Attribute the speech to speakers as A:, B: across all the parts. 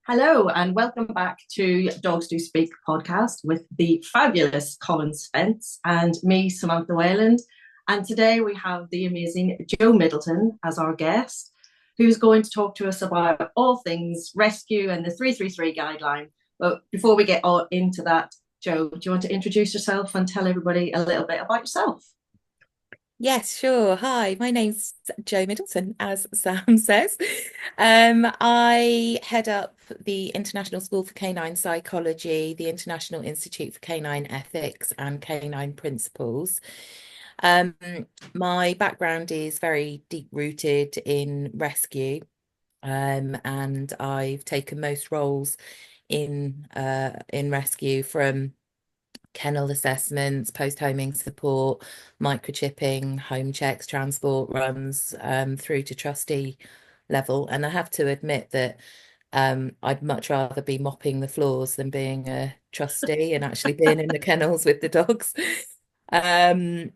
A: Hello, and welcome back to Dogs Do Speak podcast with the fabulous Colin Spence and me, Samantha Wayland. And today we have the amazing Jo Middleton as our guest, who's going to talk to us about all things rescue and the 333 guideline. But before we get all into that, Jo, do you want to introduce yourself and tell everybody a little bit about yourself?
B: Yes, sure. Hi, my name's Jo Middleton, as Sam says. I head up the International School for Canine Psychology, the International Institute for Canine Ethics and Canine Principles. Um, my background is very deep-rooted in rescue, and I've taken most roles in rescue from kennel assessments, post-homing support, microchipping, home checks, transport runs, through to trustee level. And I have to admit that I'd much rather be mopping the floors than being a trustee and actually being in the kennels with the dogs. Um,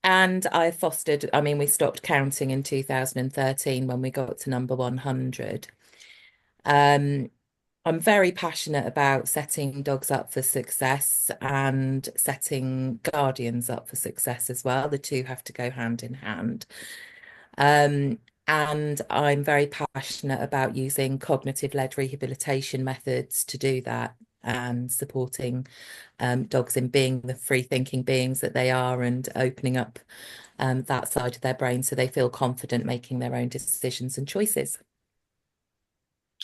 B: and I fostered, I mean, we stopped counting in 2013 when we got to number 100. Um, I'm very passionate about setting dogs up for success and setting guardians up for success as well. The two have to go hand in hand. Um, and I'm very passionate about using cognitive-led rehabilitation methods to do that and supporting dogs in being the free-thinking beings that they are and opening up that side of their brain so they feel confident making their own decisions and choices.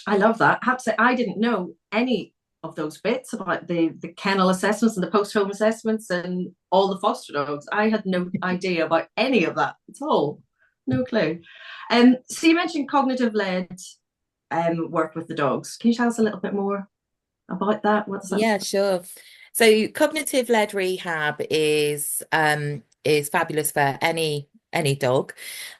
A: I love that. I have to say, I didn't know any of those bits about the kennel assessments and the post home assessments and all the foster dogs. I had no idea about any of that at all. No clue. So you mentioned cognitive led work with the dogs. Can you tell us a little bit more about that? What does that
B: Yeah, sure. So cognitive-led rehab is fabulous for any dog,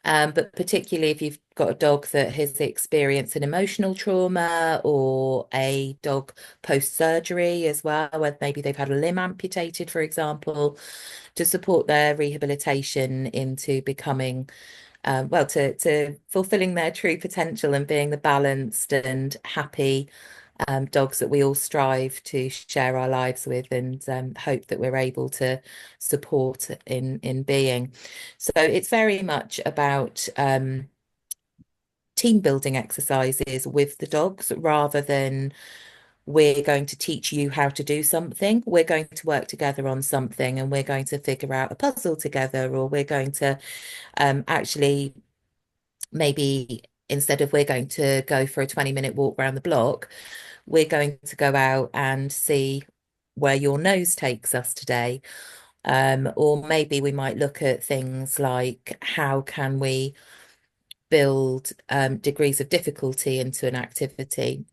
B: but particularly if you've got a dog that has experienced an emotional trauma or a dog post-surgery as well, where maybe they've had a limb amputated, for example, to support their rehabilitation into becoming well, to fulfilling their true potential and being the balanced and happy dogs that we all strive to share our lives with and hope that we're able to support in being. So it's very much about team building exercises with the dogs rather than we're going to teach you how to do something. We're going to work together on something and we're going to figure out a puzzle together, or we're going to actually maybe instead of we're going to go for a 20-minute walk around the block, we're going to go out and see where your nose takes us today. Or maybe we might look at things like how can we build degrees of difficulty into an activity.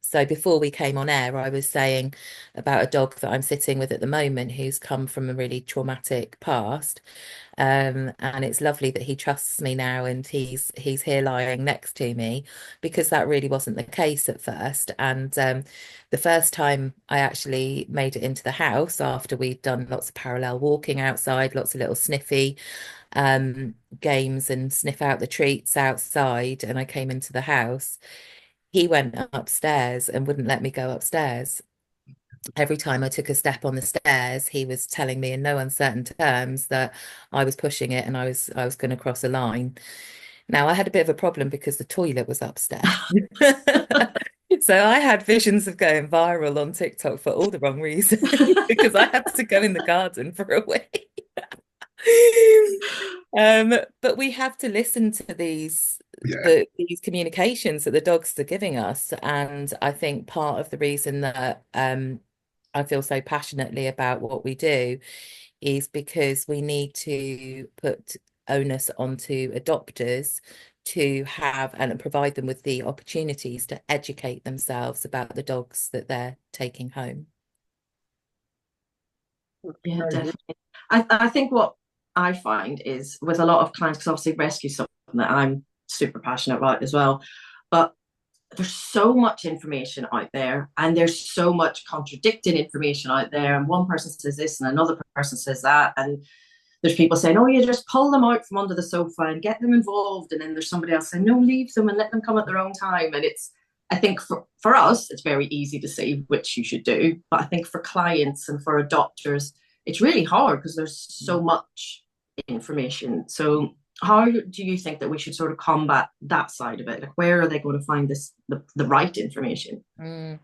B: So before we came on air, I was saying about a dog that I'm sitting with at the moment who's come from a really traumatic past. And it's lovely that he trusts me now and he's here lying next to me because that really wasn't the case at first. And the first time I actually made it into the house after we'd done lots of parallel walking outside, lots of little sniffy games and sniff out the treats outside, and I came into the house, he went upstairs and wouldn't let me go upstairs. Every time I took a step on the stairs, he was telling me in no uncertain terms that I was pushing it and I was going to cross a line. Now I had a bit of a problem because the toilet was upstairs. So I had visions of going viral on TikTok for all the wrong reasons because I had to go in the garden for a wee. But we have to listen to
A: Yeah.
B: these communications that the dogs are giving us. And I think part of the reason that I feel so passionately about what we do is because we need to put onus onto adopters to have and provide them with the opportunities to educate themselves about the dogs that they're taking home.
A: Yeah, definitely. I think what I find is with a lot of clients, because obviously rescue is something that I'm super passionate about as well, but there's so much information out there and there's so much contradicting information out there. And one person says this and another person says that. And there's people saying, oh, you just pull them out from under the sofa and get them involved. And then there's somebody else saying, no, leave them and let them come at their own time. And I think for us, it's very easy to see which you should do. But I think for clients and for adopters, it's really hard because there's so much information. So how do you think that we should sort of combat that side of it? Like, where are they going to find the right information?
B: Mm.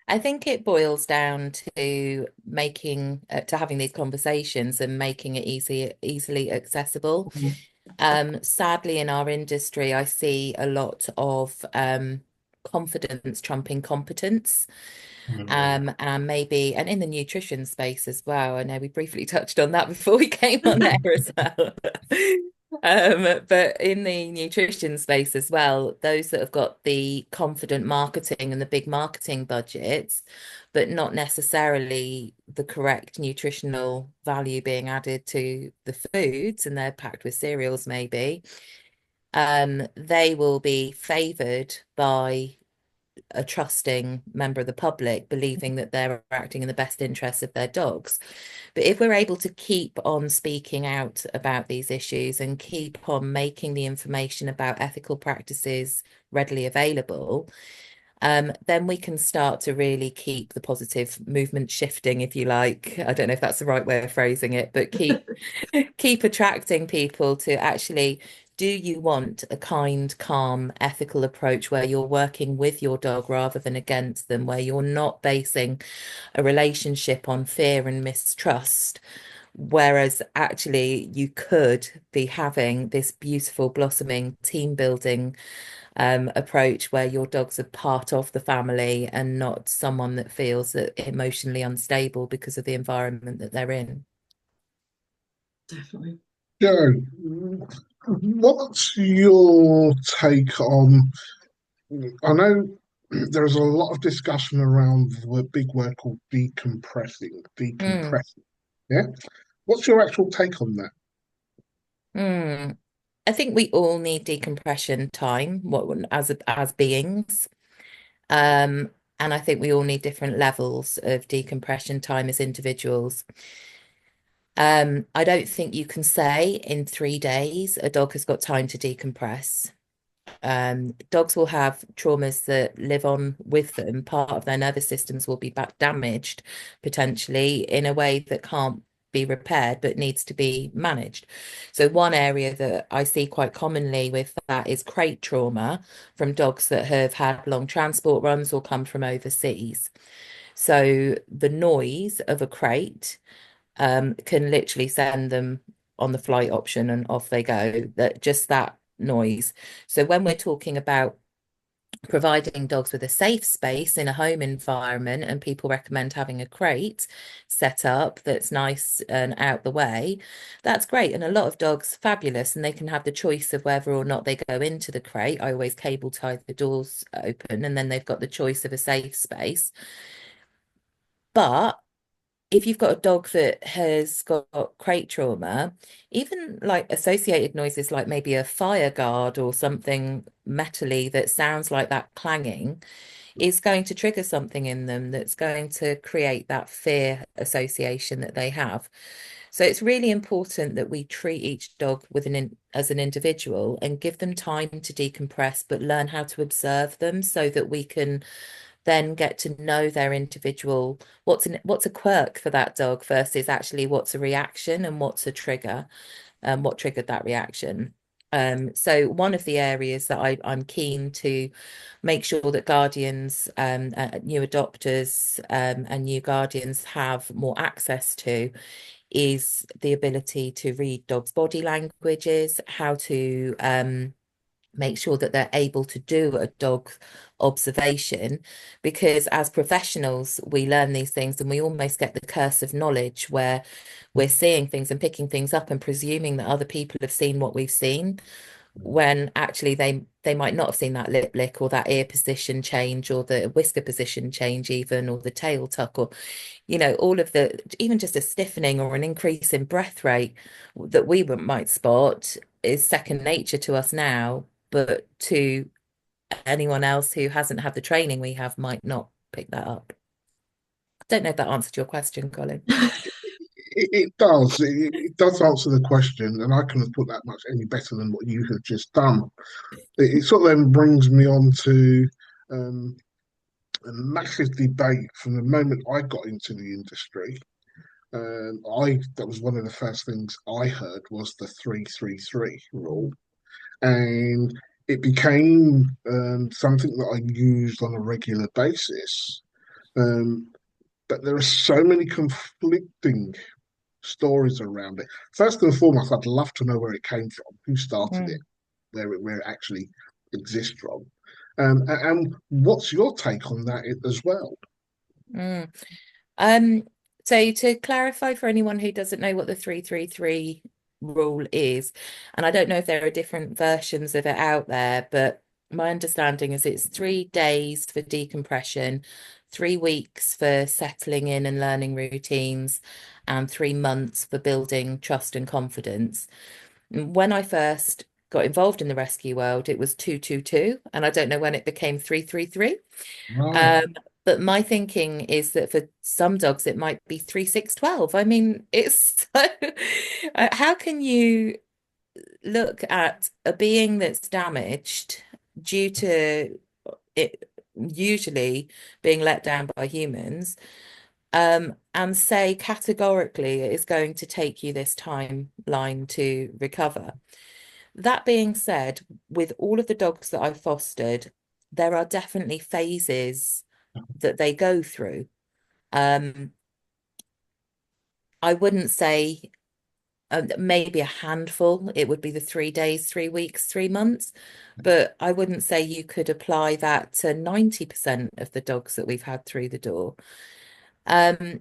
B: I think it boils down to making to having these conversations and making it easily accessible.
A: Mhm.
B: Sadly, in our industry, I see a lot of confidence trumping competence. And maybe, and in the nutrition space as well. I know we briefly touched on that before we came on air as well. But in the nutrition space as well, those that have got the confident marketing and the big marketing budgets, but not necessarily the correct nutritional value being added to the foods, and they're packed with cereals maybe, they will be favoured by a trusting member of the public, believing that they're acting in the best interests of their dogs. But if we're able to keep on speaking out about these issues and keep on making the information about ethical practices readily available, then we can start to really keep the positive movement shifting, if you like. I don't know if that's the right way of phrasing it, but keep attracting people to actually, do you want a kind, calm, ethical approach where you're working with your dog rather than against them, where you're not basing a relationship on fear and mistrust? Whereas actually you could be having this beautiful blossoming team building approach where your dog's a part of the family and not someone that feels that emotionally unstable because of the environment that they're in.
A: Definitely.
C: Jo, what's your take on? I know there's a lot of discussion around the big word called decompressing.
B: Mm,
C: Decompressing. Yeah. What's your actual take on that?
B: mm. I think we all need decompression time, as beings. Um, and I think we all need different levels of decompression time as individuals. I don't think you can say in 3 days a dog has got time to decompress. Dogs will have traumas that live on with them. Part of their nervous systems will be back damaged potentially in a way that can't be repaired but needs to be managed. So one area that I see quite commonly with that is crate trauma from dogs that have had long transport runs or come from overseas. So the noise of a crate can literally send them on the flight option and off they go. That noise. So when we're talking about providing dogs with a safe space in a home environment, and people recommend having a crate set up that's nice and out the way, that's great. And a lot of dogs, fabulous, and they can have the choice of whether or not they go into the crate. I always cable tie the doors open, and then they've got the choice of a safe space. But if you've got a dog that has got crate trauma, even like associated noises like maybe a fire guard or something metally that sounds like that clanging is going to trigger something in them that's going to create that fear association that they have. So it's really important that we treat each dog as an individual and give them time to decompress, but learn how to observe them so that we can then get to know their individual, what's a quirk for that dog versus actually what's a reaction and what's a trigger, what triggered that reaction. So one of the areas that I'm keen to make sure that guardians, new adopters, and new guardians have more access to is the ability to read dogs' body languages, how to make sure that they're able to do a dog observation, because as professionals we learn these things and we almost get the curse of knowledge where we're seeing things and picking things up and presuming that other people have seen what we've seen, when actually they might not have seen that lip lick or that ear position change or the whisker position change even, or the tail tuck, or all of the, even just a stiffening or an increase in breath rate that we might spot is second nature to us now, but to anyone else who hasn't had the training we have might not pick that up. I don't know if that answered your question, Colin.
C: It does. It does answer the question, and I couldn't put that much any better than what you have just done. It sort of then brings me on to a massive debate from the moment I got into the industry. That was one of the first things I heard was the 333 rule, and it became something that I used on a regular basis. But there are so many conflicting stories around it. First and foremost, I'd love to know where it came from, who started it, where it actually exists from. And what's your take on that as well?
B: Mm. So to clarify for anyone who doesn't know what the 333 rule is, and I don't know if there are different versions of it out there, but my understanding is it's 3 days for decompression, 3 weeks for settling in and learning routines, and 3 months for building trust and confidence. When I first got involved in the rescue world, it was 222, and I don't know when it became 333.
C: Right.
B: But my thinking is that for some dogs, it might be 3 6 12. I mean, it's so, how can you look at a being that's damaged due to it usually being let down by humans, and say categorically it is going to take you this timeline to recover? That being said, with all of the dogs that I've fostered, there are definitely phases that they go through. I wouldn't say maybe a handful. It would be the 3 days, 3 weeks, 3 months, but I wouldn't say you could apply that to 90% of the dogs that we've had through the door. But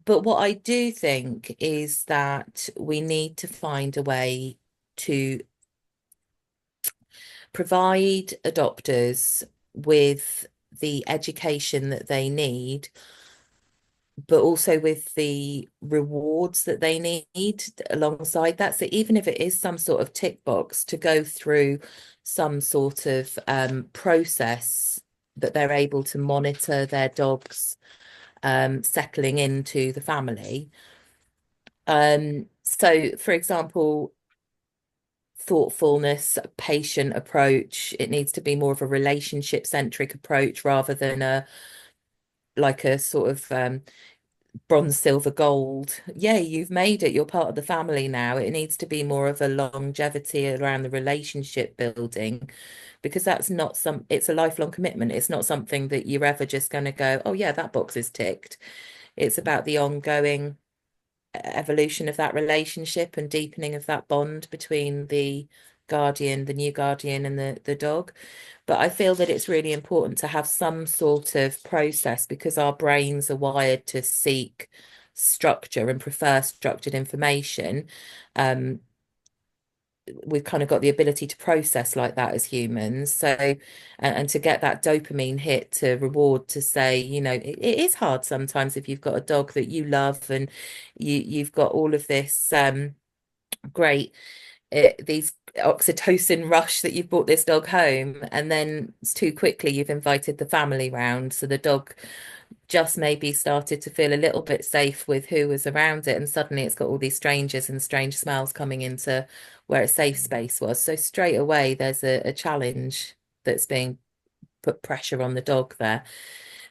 B: what I do think is that we need to find a way to provide adopters with the education that they need, but also with the rewards that they need alongside that. So even if it is some sort of tick box to go through some sort of process that they're able to monitor their dogs settling into the family. So for example, thoughtfulness, patient approach. It needs to be more of a relationship centric approach rather than a sort of bronze, silver, gold. Yeah, you've made it. You're part of the family now. It needs to be more of a longevity around the relationship building, because it's a lifelong commitment. It's not something that you're ever just going to go, oh yeah, that box is ticked. It's about the ongoing evolution of that relationship and deepening of that bond between the new guardian, and the dog. But I feel that it's really important to have some sort of process, because our brains are wired to seek structure and prefer structured information. We've kind of got the ability to process like that as humans. So, and to get that dopamine hit to reward, to say, it is hard sometimes if you've got a dog that you love and you've got all of this great these oxytocin rush that you've brought this dog home, and then too quickly you've invited the family round, so the dog just maybe started to feel a little bit safe with who was around it, and suddenly it's got all these strangers and strange smells coming into where a safe space was. So straight away there's a challenge that's being put pressure on the dog there.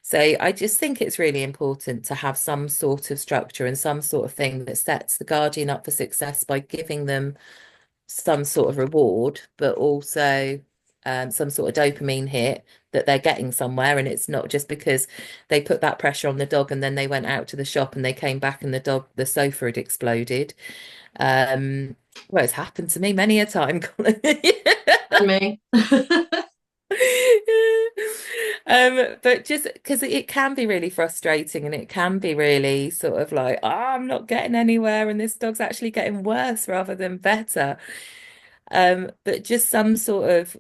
B: So I just think it's really important to have some sort of structure and some sort of thing that sets the guardian up for success by giving them some sort of reward, but also some sort of dopamine hit that they're getting somewhere. And it's not just because they put that pressure on the dog and then they went out to the shop and they came back and the sofa had exploded. Well, it's happened to me many a time, Colin.
A: And me.
B: But just because it can be really frustrating, and it can be really sort of like, oh, I'm not getting anywhere and this dog's actually getting worse rather than better. But just some sort of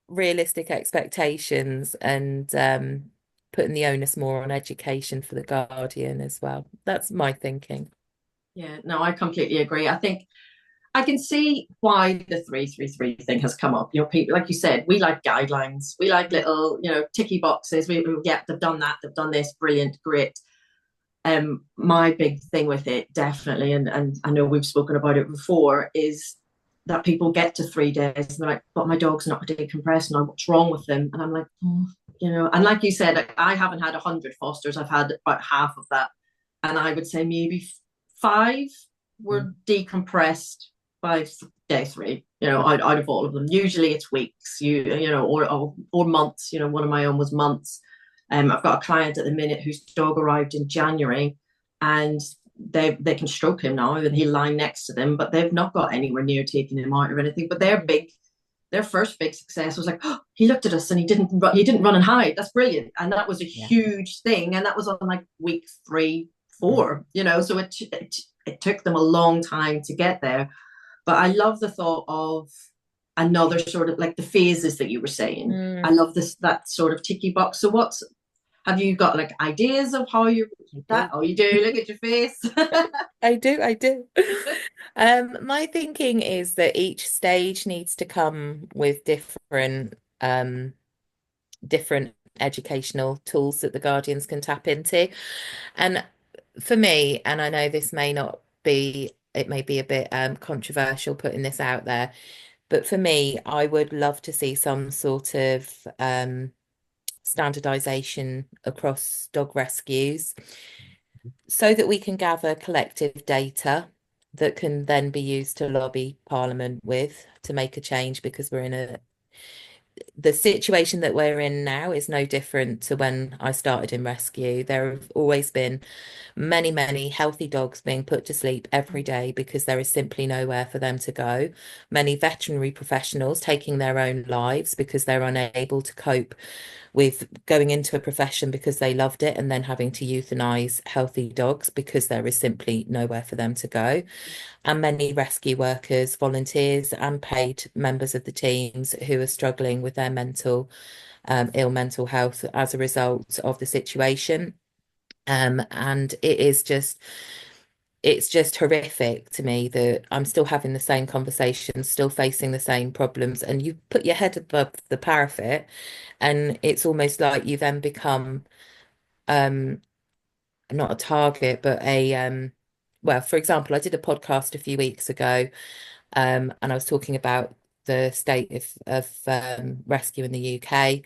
B: realistic expectations, and putting the onus more on education for the guardian as well. That's my thinking.
A: Yeah, no, I completely agree. I think I can see why the 333 thing has come up. People, like you said, we like guidelines. We like little, ticky boxes. Yeah, they've done that. They've done this. Brilliant, great. My big thing with it, definitely, and I know we've spoken about it before, is that people get to 3 days and they're like, but my dog's not decompressing, or what's wrong with them? And I'm like, and like you said, I haven't had 100 fosters. I've had about half of that. And I would say maybe five were decompressed by day three, out of all of them. Usually it's weeks, or months. One of my own was months. I've got a client at the minute whose dog arrived in January, and they can stroke him now, and he'll lie next to them, but they've not got anywhere near taking him out or anything. But their first big success was like, oh, he looked at us and he didn't run and hide. That's brilliant. And that was a huge thing. And that was on like week 3, 4, so it took them a long time to get there. But I love the thought of another sort of like the phases that you were saying. I love that sort of ticky box. So have you got like ideas of how you that? Oh, you do. Look at your face.
B: I do. My thinking is that each stage needs to come with different educational tools that the guardians can tap into. And for me, and I know this may not be, it may be a bit controversial putting this out there, but for me, I would love to see some sort of standardization across dog rescues so that we can gather collective data that can then be used to lobby Parliament with to make a change, because the situation that we're in now is no different to when I started in rescue. There have always been many, many healthy dogs being put to sleep every day because there is simply nowhere for them to go. Many veterinary professionals taking their own lives because they're unable to cope with going into a profession because they loved it and then having to euthanize healthy dogs because there is simply nowhere for them to go. And many rescue workers, volunteers, and paid members of the teams who are struggling with their mental health as a result of the situation. And it's just horrific to me that I'm still having the same conversations, still facing the same problems, and you put your head above the parapet, and it's almost like you then become not a target, but well, for example, I did a podcast a few weeks ago, and I was talking about the state of rescue in the UK.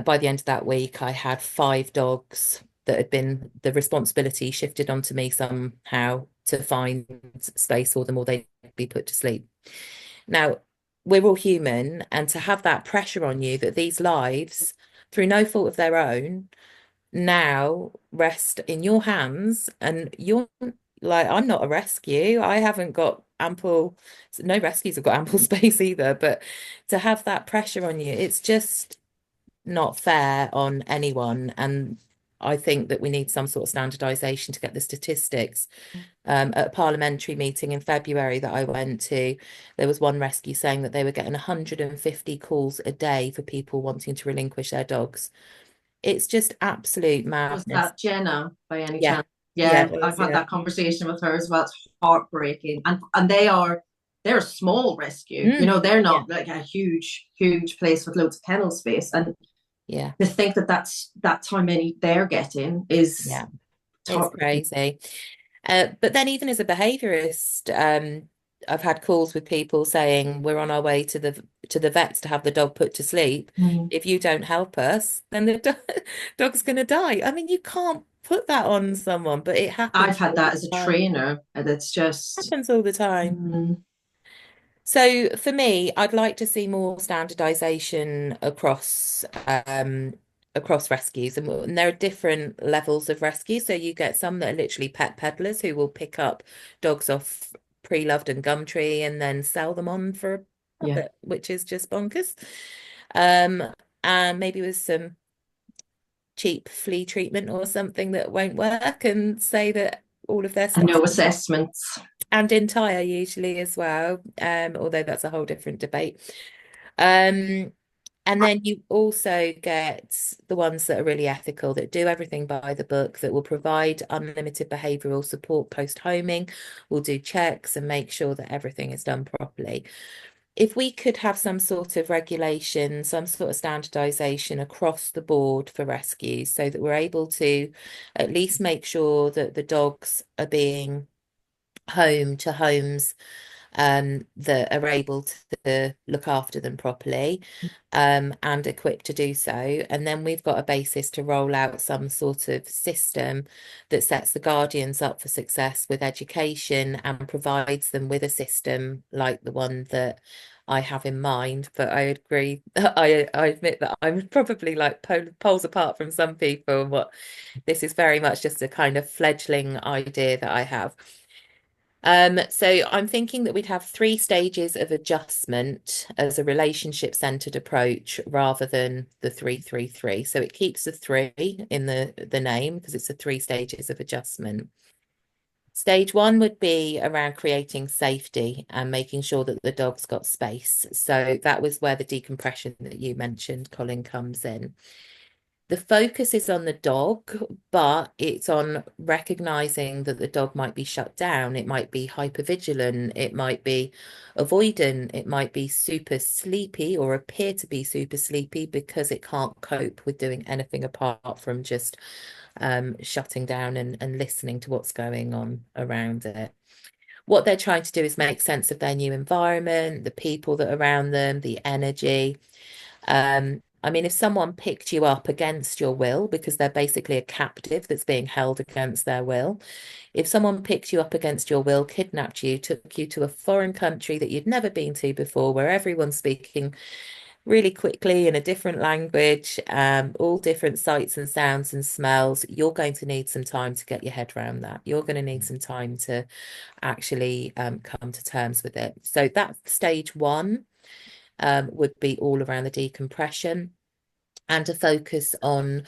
B: By the end of that week, I had 5 dogs that had been the responsibility shifted onto me somehow to find space for them, or they'd be put to sleep. Now, we're all human, and to have that pressure on you that these lives, through no fault of their own, now rest in your hands, and you're like, I'm not a rescue. I haven't got no rescues have got ample space either, but to have that pressure on you, it's just not fair on anyone. And I think that we need some sort of standardization to get the statistics. At a parliamentary meeting in February that I went to, there was one rescue saying that they were getting 150 calls a day for people wanting to relinquish their dogs. It's just absolute madness.
A: Was that Jenna by any
B: Yeah.
A: chance? Yeah,
B: Yeah,
A: I've had that conversation with her as well. It's heartbreaking. And they're a small rescue. They're not like a huge place with loads of kennel space. And to think that's how many they're getting is
B: it's crazy. But then even as a behaviourist, I've had calls with people saying we're on our way to the vets to have the dog put to sleep. If you don't help us, then the dog's going to die. I mean, you can't put that on someone, but it happens.
A: I've had that as a trainer, and it's just
B: happens all the time. So for me, I'd like to see more standardization across rescues, and there are different levels of rescue. So you get some that are literally pet peddlers who will pick up dogs off Pre-Loved and Gumtree and then sell them on for a profit, which is just bonkers. And maybe with some cheap flea treatment or something that won't work, and say that all of their stuff,
A: and no assessments,
B: and entire usually as well, although that's a whole different debate. And then you also get the ones that are really ethical, that do everything by the book, that will provide unlimited behavioural support post-homing, will do checks and make sure that everything is done properly. If we could have some sort of regulation, some sort of standardization across the board for rescues, so that we're able to at least make sure that the dogs are being home to homes that are able to look after them properly, and equipped to do so. And then we've got a basis to roll out some sort of system that sets the guardians up for success with education and provides them with a system like the one that I have in mind. But I agree, I admit that I'm probably like poles apart from some people. What this is very much just a kind of fledgling idea that I have. So I'm thinking that we'd have 3 stages of adjustment as a relationship-centered approach rather than the 3-3-3. So it keeps the 3 in the name because it's the 3 stages of adjustment. Stage 1 would be around creating safety and making sure that the dog's got space. So that was where the decompression that you mentioned, Colin, comes in. The focus is on the dog, but it's on recognizing that the dog might be shut down. It might be hypervigilant. It might be avoidant. It might be super sleepy or appear to be super sleepy because it can't cope with doing anything apart from just shutting down and listening to what's going on around it. What they're trying to do is make sense of their new environment, the people that are around them, the energy. I mean, if someone picked you up against your will, because they're basically a captive that's being held against their will, if someone picked you up against your will, kidnapped you, took you to a foreign country that you'd never been to before, where everyone's speaking really quickly in a different language, all different sights and sounds and smells, you're going to need some time to get your head around that. You're going to need some time to actually come to terms with it. So that stage 1 would be all around the decompression and a focus on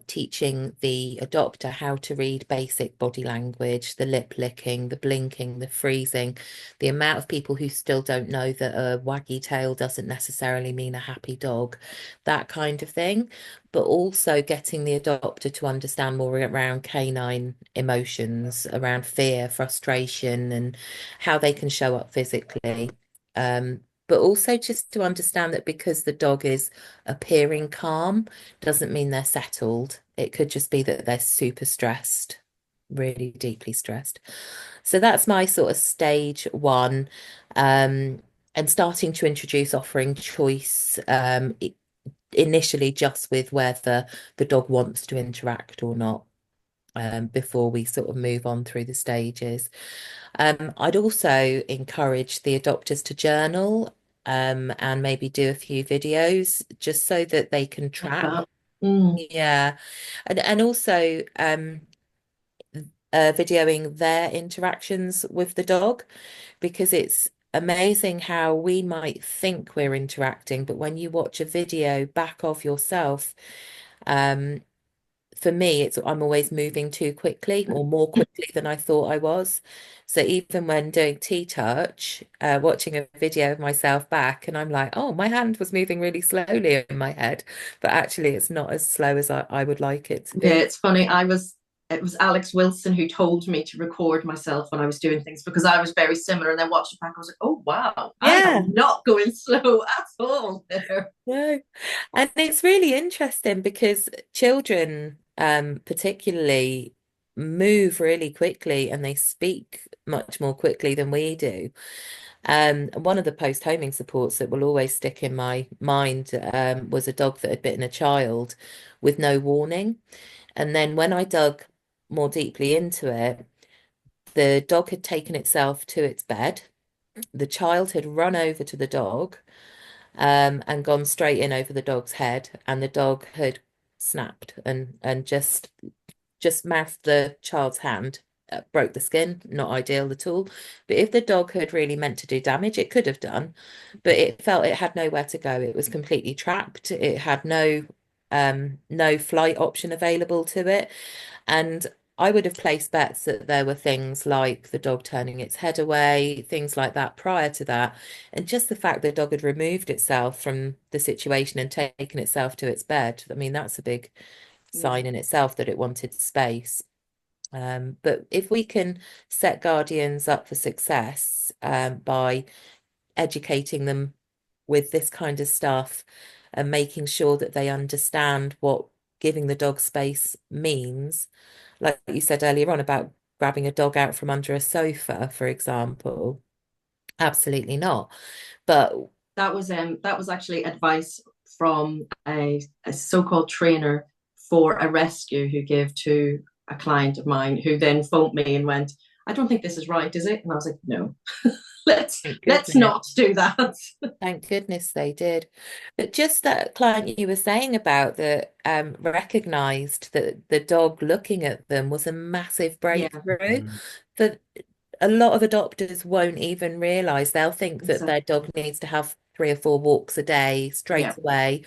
B: teaching the adopter how to read basic body language, the lip licking, the blinking, the freezing, the amount of people who still don't know that a waggy tail doesn't necessarily mean a happy dog, that kind of thing, but also getting the adopter to understand more around canine emotions, around fear, frustration, and how they can show up physically. But also just to understand that because the dog is appearing calm doesn't mean they're settled. It could just be that they're super stressed, really deeply stressed. So that's my sort of stage 1. And starting to introduce offering choice, initially just with whether the dog wants to interact or not, before we sort of move on through the stages. I'd also encourage the adopters to journal, and maybe do a few videos just so that they can track. Yeah. And also videoing their interactions with the dog, because it's amazing how we might think we're interacting, but when you watch a video back of yourself, for me, I'm always moving too quickly or more quickly than I thought I was. So even when doing T-touch, watching a video of myself back, and I'm like, oh, my hand was moving really slowly in my head, but actually it's not as slow as I would like it to be.
A: Yeah, it's funny. It was Alex Wilson who told me to record myself when I was doing things because I was very similar, and then watched it back. I was like, oh wow, I am not going slow at all there.
B: No. And it's really interesting because children, particularly, move really quickly and they speak much more quickly than we do. One of the post-homing supports that will always stick in my mind was a dog that had bitten a child with no warning. And then when I dug more deeply into it, the dog had taken itself to its bed. The child had run over to the dog, and gone straight in over the dog's head, and the dog had snapped and just mouthed the child's hand, broke the skin, not ideal at all. But if the dog had really meant to do damage, it could have done, but it felt it had nowhere to go. It was completely trapped. It had no flight option available to it. And I would have placed bets that there were things like the dog turning its head away, things like that prior to that. And just the fact the dog had removed itself from the situation and taken itself to its bed, I mean, that's a big sign in itself that it wanted space. But if we can set guardians up for success, by educating them with this kind of stuff and making sure that they understand what giving the dog space means, like you said earlier on about grabbing a dog out from under a sofa, for example. Absolutely not. But
A: That was actually advice from a so-called trainer for a rescue who gave to a client of mine who then phoned me and went, I don't think this is right, is it? And I was like, no, let's
B: thank
A: let's
B: goodness.
A: not do that.
B: Thank goodness they did. But just that client you were saying about that recognized that the dog looking at them was a massive
A: Yeah,
B: breakthrough.
C: Mm.
B: For a lot of adopters won't even realize, they'll think that their
A: exactly.
B: dog needs to have 3 or 4 walks a day
A: Yeah,
B: straight away.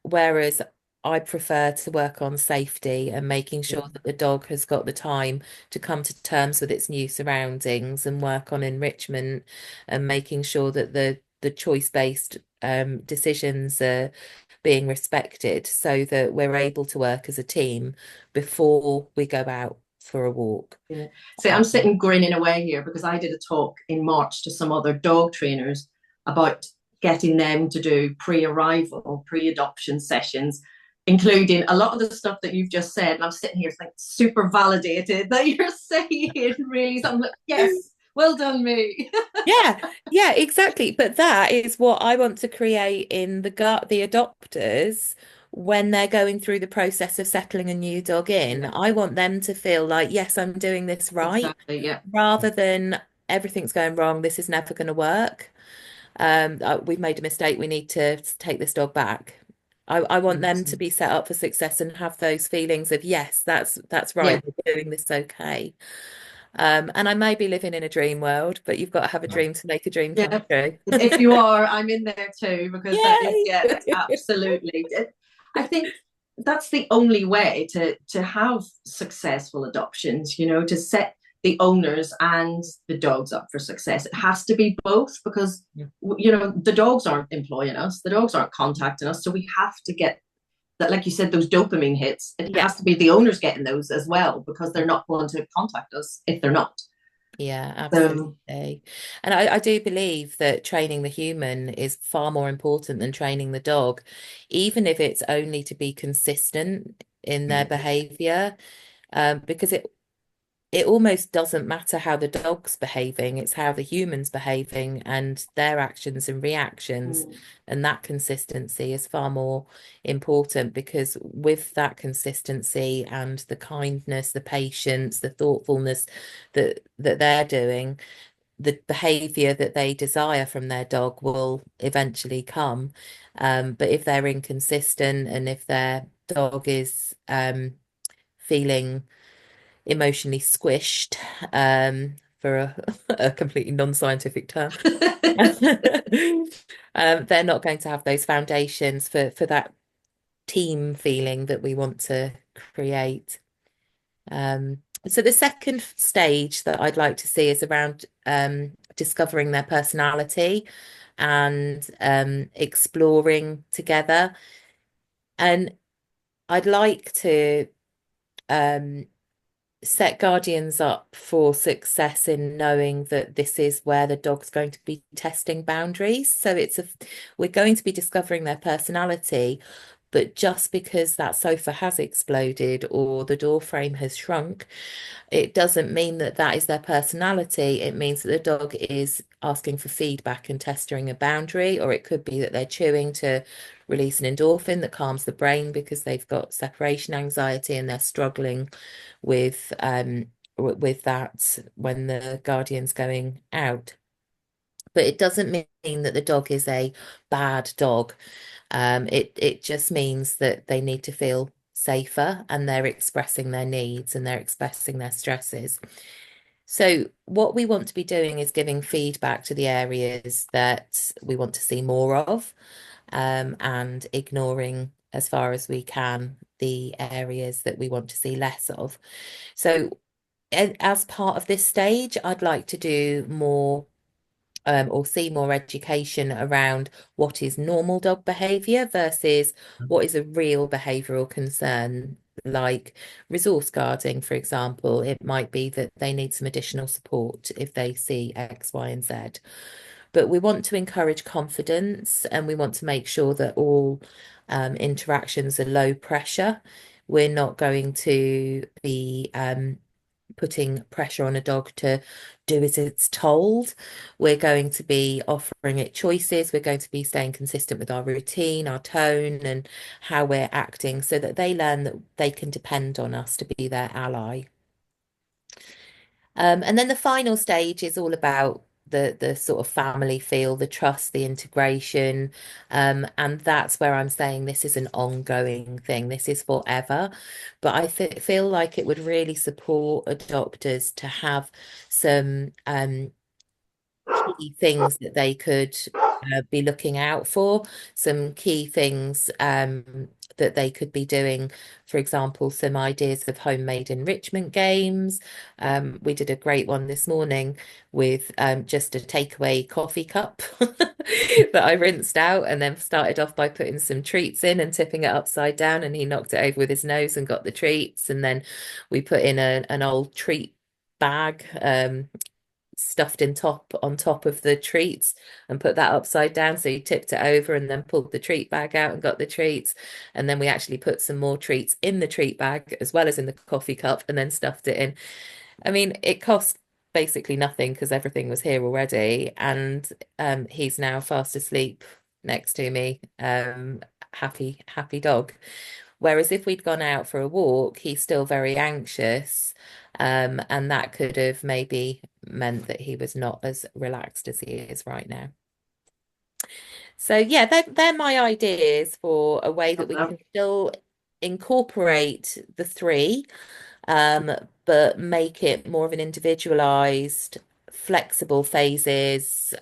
B: Whereas I prefer to work on safety and making
A: yeah,
B: sure that the dog has got the time to come to terms with its new surroundings and work on enrichment and making sure that the choice-based decisions are being respected so that we're able to work as a team before we go out for a walk.
A: yeah. See, I'm
B: Um,
A: sitting grinning away here because I did a talk in March to some other dog trainers about getting them to do pre-arrival, pre-adoption sessions, including a lot of the stuff that you've just said. And I'm sitting here like super validated that you're saying really. So I'm like, yes, well done, me.
B: Yeah, yeah, exactly. But that is what I want to create in the adopters when they're going through the process of settling a new dog in.
A: Yeah,
B: I want them to feel like, yes, I'm doing this right,
A: exactly. Yeah,
B: rather than everything's going wrong, this is never going to work. We've made a mistake, we need to take this dog back. I want them to
A: 100%.
B: be set up for success and have those feelings of, yes, that's
A: Yeah,
B: right, we're doing this okay. And I may be living in a dream world, but you've got to have a dream to make a dream come
A: yeah.
B: true.
A: If you are, I'm in there too because that is,
B: Yay!
A: yeah, absolutely. I think that's the only way to have successful adoptions, you know, to set the owners and the dogs up for success. It has to be both because, you know, the dogs aren't employing us, the dogs aren't contacting us. So we have to get that, like you said, those dopamine hits. It
B: Yeah,
A: has to be the owners getting those as well because they're not going to contact us if they're not.
B: yeah,
A: So,
B: absolutely. And I do believe that training the human is far more important than training the dog, even if it's only to be consistent in their behavior, because it almost doesn't matter how the dog's behaving, it's how the human's behaving and their actions and reactions.
A: mm,
B: And that consistency is far more important because with that consistency and the kindness, the patience, the thoughtfulness that they're doing, the behavior that they desire from their dog will eventually come. But if they're inconsistent and if their dog is feeling emotionally squished, for a completely non-scientific term. They're not going to have those foundations for that team feeling that we want to create. So the second stage that I'd like to see is around discovering their personality and exploring together. And I'd like to um, set guardians up for success in knowing that this is where the dog's going to be testing boundaries. So we're going to be discovering their personality, but just because that sofa has exploded or the door frame has shrunk, it doesn't mean that that is their personality. It means that the dog is asking for feedback and testing a boundary, or it could be that they're chewing to release an endorphin that calms the brain because they've got separation anxiety and they're struggling with that when the guardian's going out. But it doesn't mean that the dog is a bad dog. It just means that they need to feel safer and they're expressing their needs and they're expressing their stresses. So what we want to be doing is giving feedback to the areas that we want to see more of, and ignoring as far as we can the areas that we want to see less of. So as part of this stage, I'd like to do more or see more education around what is normal dog behavior versus what is a real behavioral concern, like resource guarding, for example. It might be that they need some additional support if they see X, Y, and Z. But we want to encourage confidence and we want to make sure that all interactions are low pressure. We're not going to be putting pressure on a dog to do as it's told. We're going to be offering it choices. We're going to be staying consistent with our routine, our tone, and how we're acting so that they learn that they can depend on us to be their ally. And then the final stage is all about the sort of family feel, the trust, the integration. And that's where I'm saying this is an ongoing thing. This is forever. But I feel like it would really support adopters to have some key things that they could be looking out for, some key things that they could be doing. For example, some ideas of homemade enrichment games. We did a great one this morning with just a takeaway coffee cup that I rinsed out and then started off by putting some treats in and tipping it upside down, and he knocked it over with his nose and got the treats. And then we put in an old treat bag stuffed on top of the treats and put that upside down, so he tipped it over and then pulled the treat bag out and got the treats. And then we actually put some more treats in the treat bag as well as in the coffee cup and then stuffed it in. I mean, it cost basically nothing because everything was here already, and he's now fast asleep next to me. Happy dog. Whereas if we'd gone out for a walk, he's still very anxious. And that could have maybe meant that he was not as relaxed as he is right now. So yeah, they're my ideas for a way that we can still incorporate the three, but make it more of an individualized, flexible phases,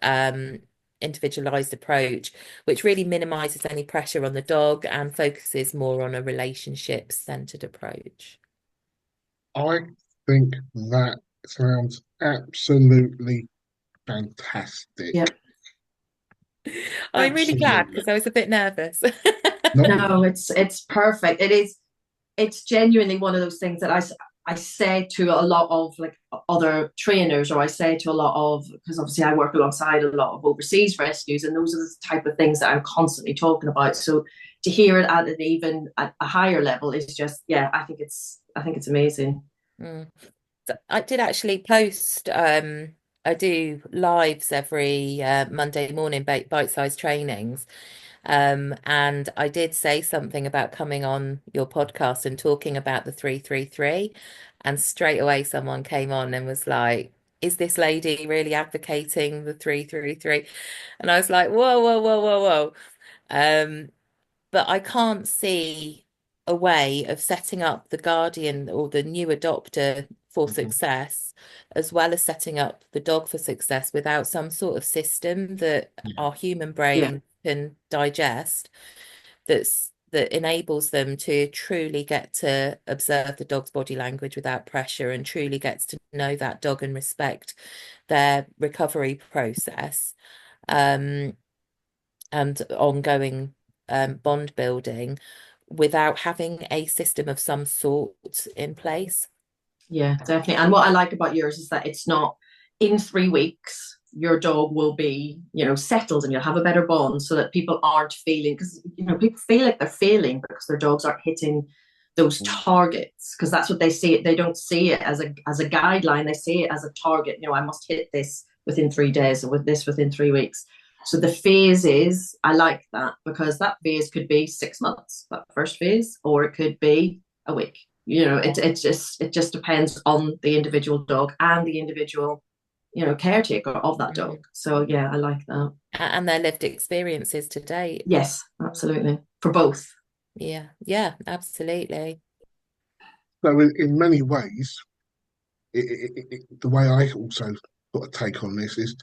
B: individualized approach, which really minimizes any pressure on the dog and focuses more on a relationship-centered approach.
C: I think that sounds absolutely fantastic.
A: Yep.
B: I'm really glad because I was a bit nervous.
A: No, it's perfect. It's genuinely one of those things that I say to a lot of like other trainers, or I say to a lot of, because obviously I work alongside a lot of overseas rescues, and those are the type of things that I'm constantly talking about. So to hear it at a higher level is just, yeah, I think it's amazing.
B: So I did actually post I do lives every Monday morning, bite-sized trainings. And I did say something about coming on your podcast and talking about the 333. And straight away someone came on and was like, is this lady really advocating the 333? And I was like, whoa, whoa, whoa, whoa, whoa. But I can't see a way of setting up the guardian or the new adopter for success, as well as setting up the dog for success, without some sort of system that our human brain can digest, that enables them to truly get to observe the dog's body language without pressure and truly gets to know that dog and respect their recovery process, and ongoing bond building without having a system of some sort in place.
A: Yeah, definitely. And what I like about yours is that it's not in 3 weeks your dog will be, settled and you'll have a better bond, so that people aren't feeling, because, people feel like they're failing because their dogs aren't hitting those targets, because that's what they see it. They don't see it as a guideline. They see it as a target. I must hit this within 3 days, or with this within 3 weeks. So the phases, I like that, because that phase could be 6 months, that first phase, or it could be a week. It just depends on the individual dog and the individual, caretaker of that dog. So yeah, I like that.
B: And their lived experiences to date.
A: Yes, absolutely. For both.
B: Yeah, absolutely.
C: So in many ways, the way I also got a take on this is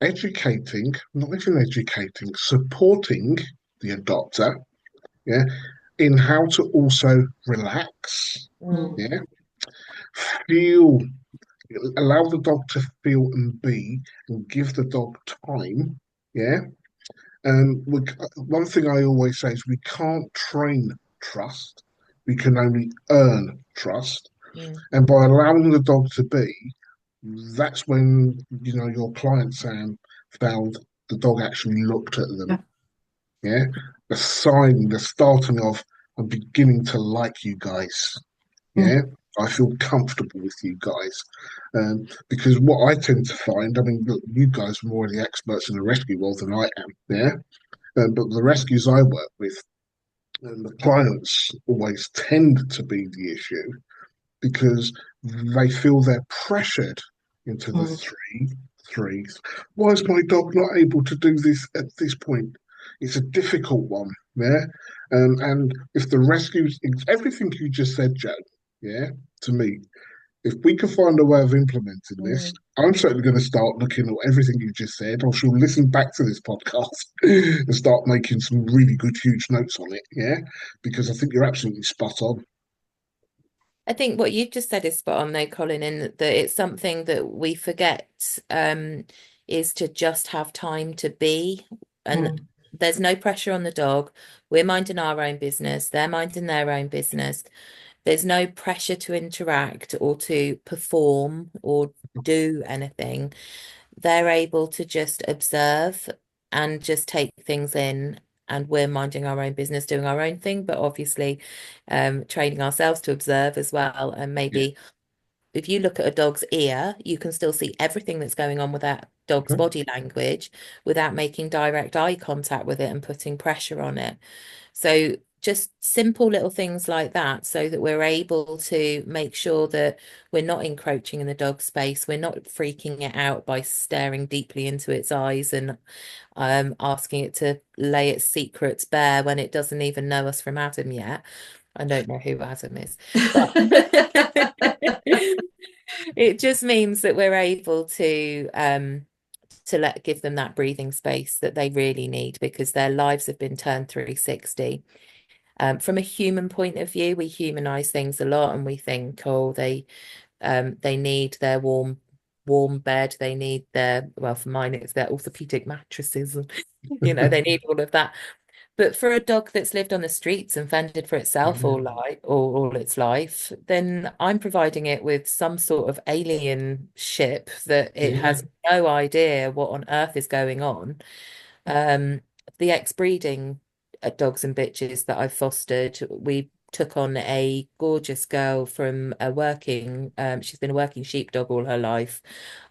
C: educating, not even educating, supporting the adopter, in how to also relax, feel, allow the dog to feel and be, and give the dog time, And one thing I always say is we can't train trust, we can only earn trust. And by allowing the dog to be, that's when, your client, Sam, found the dog actually looked at them. The starting of, I'm beginning to like you guys. I feel comfortable with you guys. Because what I tend to find, I mean, look, you guys are more the experts in the rescue world than I am, yeah? But the rescues I work with, the clients always tend to be the issue because they feel they're pressured into the
A: Mm.
C: threes. Why is my dog not able to do this at this point? It's a difficult one, yeah. And if the rescues, everything you just said, Joe, yeah, to me, if we can find a way of implementing this,
B: Mm.
C: I'm certainly going to start looking at everything you just said. I shall listen back to this podcast and start making some really good, huge notes on it. Yeah, because I think you're absolutely spot on.
B: I think what you've just said is spot on though, Colin, in that it's something that we forget is to just have time to be. And
A: Mm.
B: there's no pressure on the dog. We're minding our own business. They're minding their own business. There's no pressure to interact or to perform or do anything. They're able to just observe and just take things in. And we're minding our own business, doing our own thing, but obviously training ourselves to observe as well. And
C: Yeah.
B: maybe if you look at a dog's ear, you can still see everything that's going on with that dog's
C: Okay.
B: body language without making direct eye contact with it and putting pressure on it. So just simple little things like that so that we're able to make sure that we're not encroaching in the dog space. We're not freaking it out by staring deeply into its eyes and asking it to lay its secrets bare when it doesn't even know us from Adam yet. I don't know who Adam is, but it just means that we're able to give them that breathing space that they really need because their lives have been turned 360. From a human point of view, we humanize things a lot and we think, oh, they need their warm bed, they need their, well, for mine it's their orthopedic mattresses and they need all of that. But for a dog that's lived on the streets and fended for itself all its life, then I'm providing it with some sort of alien ship that it
C: Yeah.
B: has no idea what on earth is going on. Um, the ex-breeding dogs and bitches that I've fostered, we took on a gorgeous girl from she's been a working sheepdog all her life,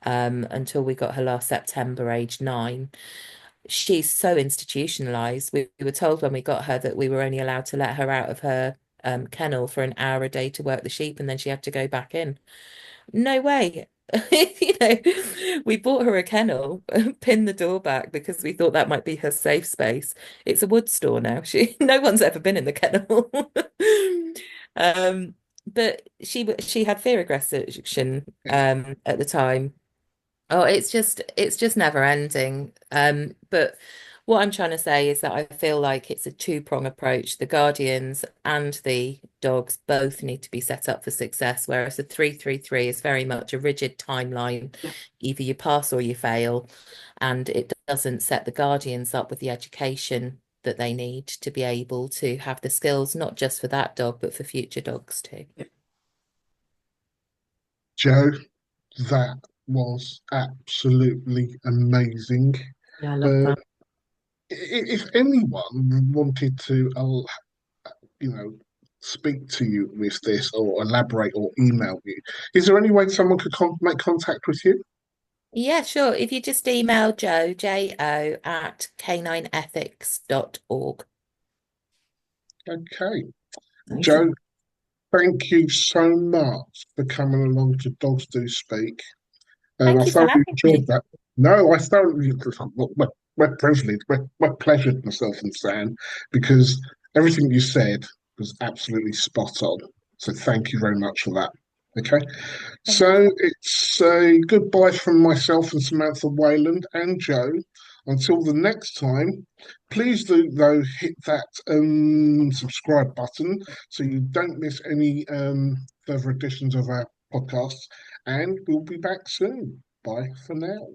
B: until we got her last September, age 9. She's so institutionalized. We were told when we got her that we were only allowed to let her out of her kennel for an hour a day to work the sheep, and then she had to go back in. No way. We bought her a kennel, pinned the door back because we thought that might be her safe space. It's a wood store now. No one's ever been in the kennel. Um, but she had fear aggression at the time. Oh, it's just never ending. But what I'm trying to say is that I feel like it's a two-prong approach. The guardians and the dogs both need to be set up for success, whereas the 333 is very much a rigid timeline.
A: Yeah.
B: Either you pass or you fail, and it doesn't set the guardians up with the education that they need to be able to have the skills, not just for that dog, but for future dogs too.
C: Joe, that was absolutely amazing.
A: Yeah, I love
C: Uh,
A: that.
C: if anyone wanted to, speak to you with this or elaborate or email you, is there any way someone could make contact with you?
B: Yeah, sure. If you just email Jo, Jo, at canineethics.org.
C: Okay. Joe,
A: Amazing.
C: thank you so much for coming along to Dogs Do Speak. I
B: Thank you for
C: thoroughly
B: having
C: enjoyed
B: me.
C: that. No, I thoroughly, we're privileged, we're pleasured, myself and Sam, because everything you said was absolutely spot on. So thank you very much for that. Okay.
B: Thank you.
C: So it's a goodbye from myself and Samantha Wayland and Joe. Until the next time, please do though hit that subscribe button so you don't miss any further editions of our podcasts. And we'll be back soon. Bye for now.